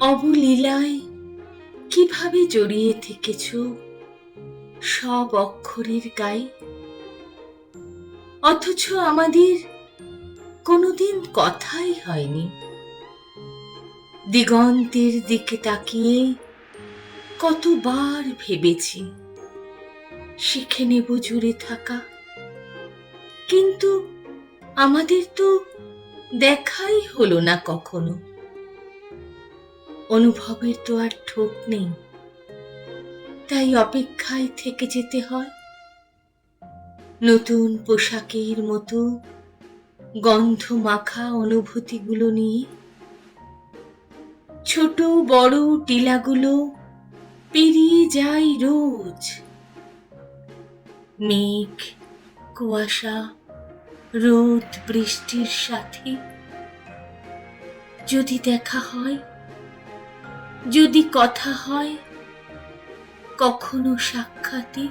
অবলীলায় কিভাবে জড়িয়ে থেকেছ সব অক্ষরের গায়ে, অথচ আমাদের কোনোদিন কথাই হয়নি। দিগন্তের দিকে তাকিয়ে কতবার ভেবেছি শিখে নেব জুড়ে থাকা, কিন্তু আমাদের তো দেখাই হলো না কখনো। অনুভবের তো আর ঠোঁট নেই, তাই অপেক্ষায় থেকে যেতে হয়। নতুন পোশাকের মতো গন্ধ মাখা অনুভূতিগুলো নিয়ে ছোট বড় টিলাগুলো পেরিয়ে যাই রোজ। মেঘ, কুয়াশা, রোদ, বৃষ্টির সাথে যদি দেখা হয়, যদি কথা হয় কখনো সাক্ষাতে।